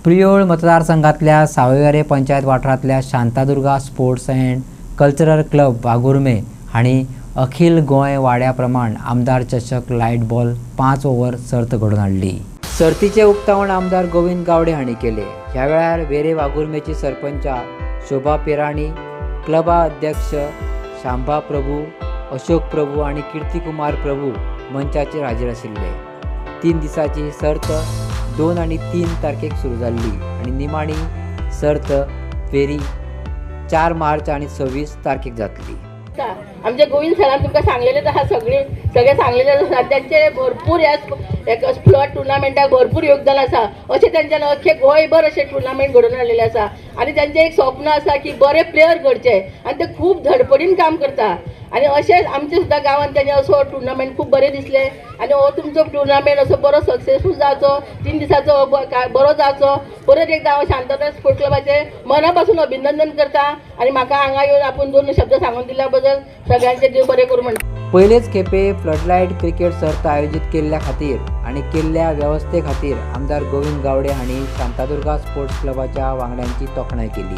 प्रियोळ मतदारसंघातल्या सावयवेरें पंचायत वाठारांतल्या Shantadurga sports and cultural club Waghurme हांणी अखिल गोंय वाड्या प्रमाण आमदार चषक लायट बॉल 5 ओव्हर सर्त घडोवन हाडली। सर्तीचे उक्तावण आमदार गोविंद गावडे हांणी केले। ह्या वेळार वेरे वाघुर्मेची सरपंच शोभा पेराणी, क्लबा अध्यक्ष शांबा प्रभू, अशोक प्रभू आणि कीर्तिकुमार प्रभू मंचाचेर हाजीर आशिल्ले। 3 दिसांची सर्त 2 आणि 3 तारखेक सुरू जाल्ली आणि निमाणी सर्त फेरी 4 मार्च आणि 26 तारखेक जातली। आमचे गोविंद सरान तुमकां सांगलेलेच आहा, सगळे सांगलेले आसा। त्यांचे भरपूर ह्या फ्लड टुर्नामेंटाक भरपूर योगदान आसा। अशें त्यांच्यान अख्खे गोंयभर अशे टुर्नामेंट घडोवन हाडलेले आसा आणि त्यांचे एक स्वप्न आसा की बरे प्लेयर घडचे आणि ते खूप धडपडीन काम करता आणि अशेंच आमच्या सुद्दां गांवांत तेणे असो टुर्नामेंट खूप बरे दिसले आणि हो तुमचो टुर्नामेंट असो बरो सक्सेसफूल जावचो, 3 दिसाचो बरो जावचो। परत एकदा हांव शांतादुर्गा स्पोर्ट्स क्लबाचे मनापासून अभिनंदन करता आणि म्हाका हांगा येवन आपूण 2 शब्द सांगून दिल्या बद्दल सगळ्यांचे देव बरें करूं म्हणटा। पहिलेच खेपे फ्लडलायट क्रिकेट सर्त आयोजित केल्ल्या खातीर आणि केल्ल्या वेवस्थे खातीर आमदार गोविंद गावडे हांणी शांतादुर्गा स्पोर्ट्स क्लबाच्या वांगड्यांची तोखणाय केली।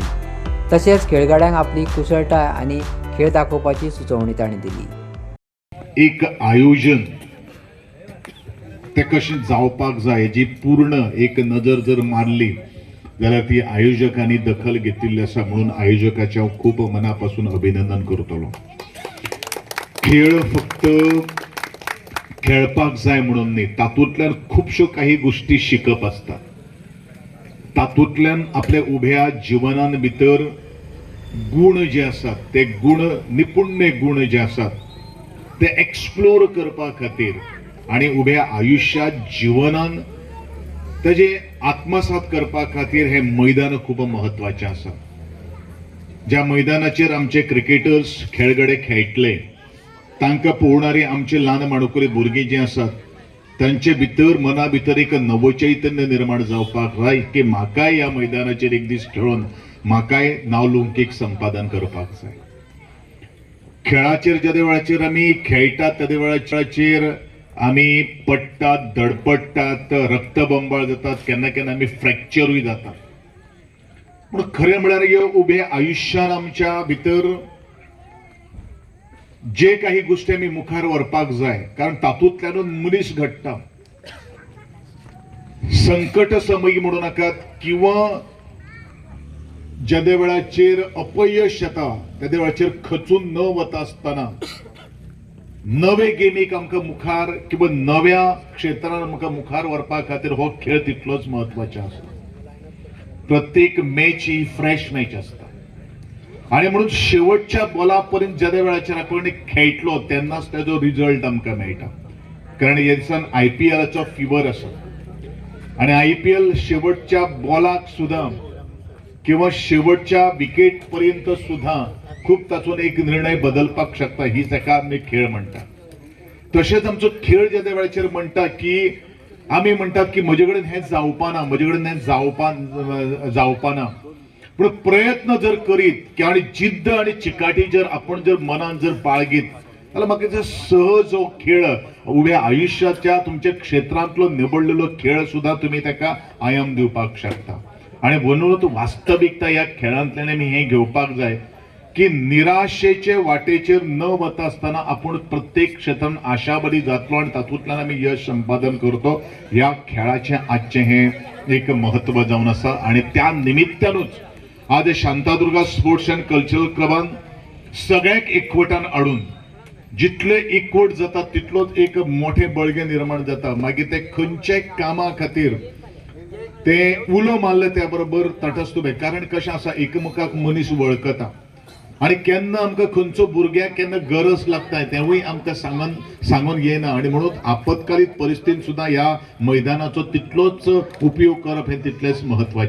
तशेंच खेळगड्यांक आपली कुशळटाय आणि खेळ दाखोवपाची सुचोवणी तांणी दिली। एक आयोजन ते कशें जावपाक जाय जी पूर्ण एक नजर जर मारली जाल्यार ती आयोजकांनी दखल घेतिल्ली आसा, म्हणून आयोजकाचे हांव खूब मनापासून अभिनंदन करतलो। खेळ फक्त खेळपाक जाय म्हणून न्ही, तातूंतल्यान खुबश्यो काही गोष्टी शिकप आसतात। तातूंतल्यान आपल्या उभ्या जिवनान भितर गुण जे आसात ते गुण निपुण्य गुण जे आसात ते एक्सप्लोर करपा खातीर आणि उभ्या आयुष्यात जीवनान तेजे आत्मसात करपा खातीर हे मैदान खूब महत्वाचे आसा। ज्या मैदानाचेर आमचे क्रिकेटर्स खेळगडे खेळटले तांकां पळोवणारी आमचे ल्हान माणकुली भुरगीं जीं आसात तांचे भितर मना भितर एक नवचैतन्य निर्माण जावपाक जाय की म्हाकाय ह्या मैदानाचेर एक दीस खेळून म्हाकाय नावलौकीक संपादन करपाक जाय। खेळाचेर ज्या वेळाचेर आमी खेळटात त्या वेळाचेर आमी पडटात, धडपडटात, रक्तबंबाळ जातात, केन्ना केन्ना आमी फ्रॅक्चरूय जातात। पूण खरें म्हळ्यार ह्या उभ्या आयुश्यान आमच्या भितर जे काही गोष्टी आमी मुखार व्हरपाक जाय, कारण तातूंतल्यानूच मनीस घडटा। संकट समयी म्हणू नाकात किंवा ज्या वेळाचेर अपयश येता त्या वेळाचेर खचून न वता आसतना नवे गेमीक आमकां मुखार किंवा नव्या क्षेत्रान आमकां मुखार व्हरपा खातीर हो खेळ तितलोच महत्वाचो आसा। प्रत्येक मॅच ही फ्रेश मॅच आसता आणि म्हणून शेवटच्या बॉला पर्यंत ज्या वेळाचेर आपण खेळटलो तेन्नाच तेजो रिजल्ट आमकां मेळटा। कारण ह्या दिसान IPLचो फिवर आसा आणि IPL शेवटच्या बॉलाक सुद्दां किंवा शेवटच्या विकेट पर्यंत सुद्धा खूप तातूंत एक निर्णय बदलपाक शकता, ही ताका आमी खेळ म्हणटा। तशेंच आमचो खेळ ज्या वेळाचेर म्हणटा की आमी म्हणटात की म्हजे कडेन हें जावपाना, म्हजे कडेन हें जावपाना, पूण प्रयत्न जर करीत आणि जिद्द आणि चिकाटी जर आपण जर मनान जर बाळगीत जाल्यार म्हाका दिसता सहज हो खेळ उभ्या आयुश्याच्या तुमच्या क्षेत्रांतलो निवडलेलो खेळ सुद्धा तुम्ही ताका आयाम दिवपाक शकता। आणि म्हणूनच वास्तविकता ह्या खेळांतल्यान आमी हें घेवपाक जाय की निराशेचे वाटेचेर न वता आसतना आपण प्रत्येक क्षेत्रान आशावादी जातलो आणि तातूंतल्यान आमी यश संपादन करतो। ह्या खेळाचे आजचे हे एक महत्व जावन आसा आणि त्या निमित्तानूच आज शांतादुर्गा स्पोर्ट्स अँड कल्चरल क्लबान सगळ्यांक एकवटान हाडून जितले एकवट जाता तितलोच एक मोठे बळगे निर्माण जाता। मागीर ते खंयच्याय कामा खातीर ते उलो मारले त्या बरोबर तटस्थ उबे, कारण कशें आसा एकमेकाक मनीस वळखता आणि केन्ना आमकां खंयचो भुरग्याक केन्ना गरज लागता तेवूय आमकां सांगून येना आणि म्हणून आपत्कालीन परिस्थितीत सुद्धा ह्या मैदानाचो तितलोच उपयोग करप हे तितलेच महत्वाचे।